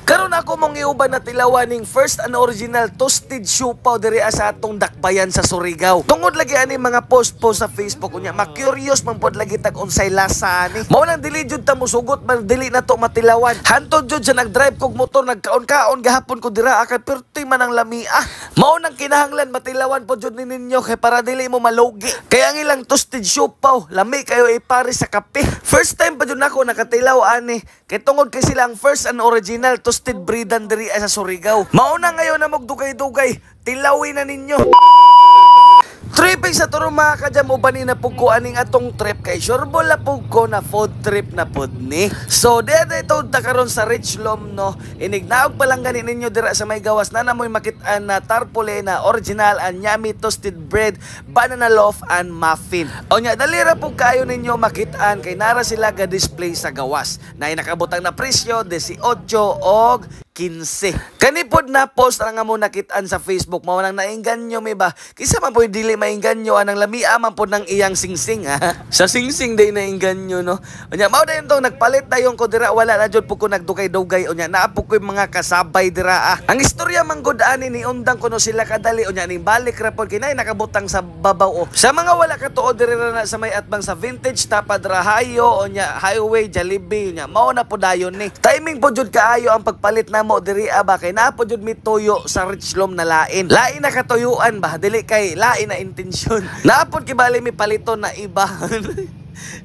Karon ako mong iuban na tilawan ning first and original toasted siopaw diri sa atong dakbayan sa Surigao. Tungod lagi ani mga post sa Facebook unya, ma-curious man pod lagi tag unsay lasa ani. Mao nang dili jud ta mosugot man dili na to matilawan. Hantod jud sa nagdrive kog motor nagkaon-kaon gahapon ko dira kay perti man ang lamia. Mao nang kinahanglan matilawan pod jud ninyo kay para dili mo malugi. Kaya ang ilang toasted siopaw lami kayo ipare sa kape. First time pa jud nako nakatilaw ani kay tungod kay sila ang first and original toasted breedan diri sa Surigao. Mauna ngayon na magdugay-dugay, tilawin na ninyo. Tripping sa turo mga kadyam, uban na po ko aning atong trip kay sureball na po ko na food trip na po ni. So dito karon sa Richlom no, inignaog pa lang ganin ninyo dira sa may gawas na namoy makitaan na tarpaulin na original and yummy toasted bread, banana loaf and muffin. O nya dalira po kayo ninyo makitaan kay nara sila ga display sa gawas na nakabutang na presyo 18 og 15. Kanipod na post ang mo nakitaan sa Facebook, mao nang nainganyo mi ba? Kisa man po dili mainganyo anang lamia man po ng iyang singsing ha. Sa singsing day nainganyo no. Unya mao dayon tong nagpalit dayon ko dira, wala na jud po ko nagdugay-dugay unya naa po ko mga kasabay dira. Ang istorya man gud ani ni undang kuno sila kadali unya ning balik ra pod kinay nakabutang sa babaw. Sa mga wala katuod dira na sa may atbang sa vintage tapad rahayo unya highway Jollibee unya mao na po dayon ni. Timing po jud kaayo ang pagpalit na mo diri ba kay na po jud mi tuyo sa Richlom na lain. Lain na katuyuan ba dili kay lain na intensyon. Naapod kibali mi paliton na iba.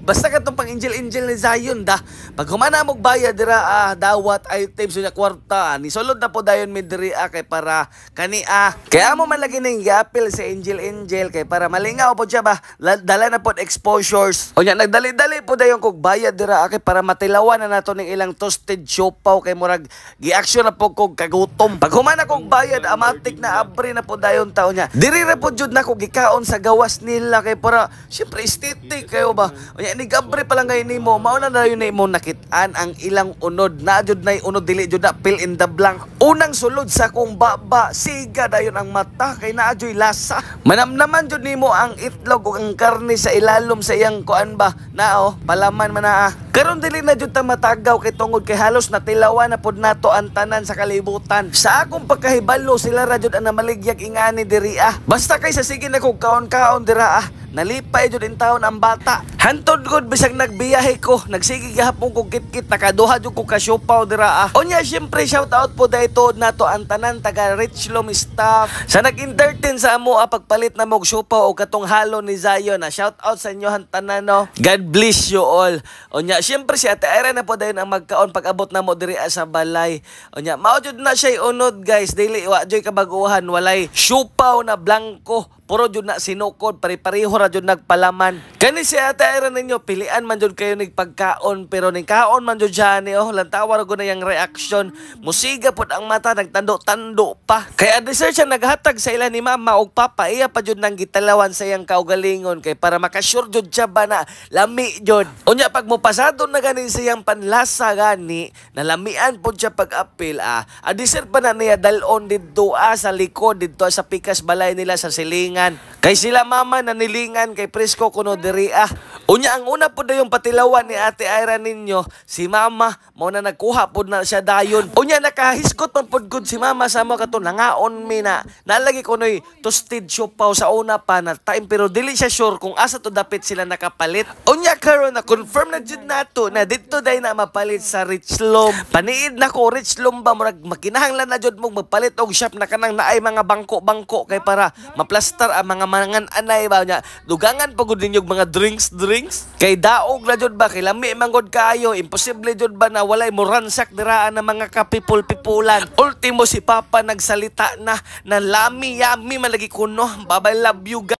Basta katong pang angel ni Zion da. Pag humana mog bayad dira dawat items unya kwarta ni sulod na po dayon mi diri kay para kani kaya mo man lagi ning gapil sa angel kay para malingaw po siya ba dala na po exposures. Unya nagdali-dali po dayon kog bayad dira kay para matilawan na nato ning ilang toasted siopaw kay murag gi-action na po kog kagutom. Pag humana kog bayad amatik na abri na po dayon taon niya. Diri ra po jud nako gikaon sa gawas nila kay para syempre aesthetic kayo ba. Unya ni gabre pa lang ngayon nimo mao na dayon nimo nakitaan ang ilang unod na jud nay unod dili jud na fill in the blank. Unang sulod sa kong baba siga dayon ang mata kay naa joy lasa. Manamnaman jud nimo ang itlog ug ang karne sa ilalom sa iyang kuan ba na palaman man na karon dili na jud ta matagaw kay tungod kay halos natilawan na pod nato ang tanan sa kalibutan. Sa akong pagkahibalo sila ra jud ang namaligyag ingani diri basta kay sa sige na kog kaon-kaon dira nalipay jud in taon ang bata. Hantod gud bisag nagbiyahe ko, nagsige gahapon ko kit-kit nakaduha jud ko ka siopaw dira Onya syempre shout out po dayto nato ang tanan taga Richlom staff sa nag-entertain sa amo pagpalit na mog siopaw o katong halo ni Zion shout out sa inyo han tanan no. God bless you all. Onya syempre si Ate Ira na po dayon ang magkaon pag abot na mo diri sa balay. Onya mao jud na siya unod guys, dili wa joy kabaguhan walay siopaw na blanco. Puro jud na sinukod, pare-pareho ra jud nagpalaman. Kani si Ate Ira ninyo, pilian man jud kayo ning pagkaon, pero ning kaon man jud siya ni lantawa ra gud na yang reaction. Musiga pod ang mata, nagtando-tando pa. Kaya dessert siya naghatag sa ila ni mama og papa, iya pa jud nang gitalawan sa iyang kaugalingon kay para makasure jud siya ba na lami jud. Unya pag mo pasado na ganin siyang panlasa gani, nalamian pod siya pag-apil dessert pa na niya dalon didto sa likod didto sa pikas balay nila sa silingan. Kay sila mama nanilingan kay presko kuno diri Unya ang una po dayon patilawan ni Ate Ira ninyo, si mama mao na nagkuha pod na siya dayon. Unya nakahisgot man pod gud si mama sa mo kato nangaon mi na nalagi kunoy toasted siopaw sa una pa na time pero dili siya sure kung asa to dapit sila nakapalit. Unya karon na confirm na jud nato na didto day na mapalit sa Richlom. Paniid nako Richlom ba murag makinahanglan na jud mong magpalit og shop na kanang naay mga bangko kay para maplastar ang mga mangan anay ba nya. Dugangan pagud ninyog mga drinks kay daog na jud ba kay lami manggod kayo, imposible jud ba na walay mo ransak diraan ng mga kapipul-pipulan. Ultimo si Papa nagsalita na lami yami malagi kuno. Bye bye, love you guys.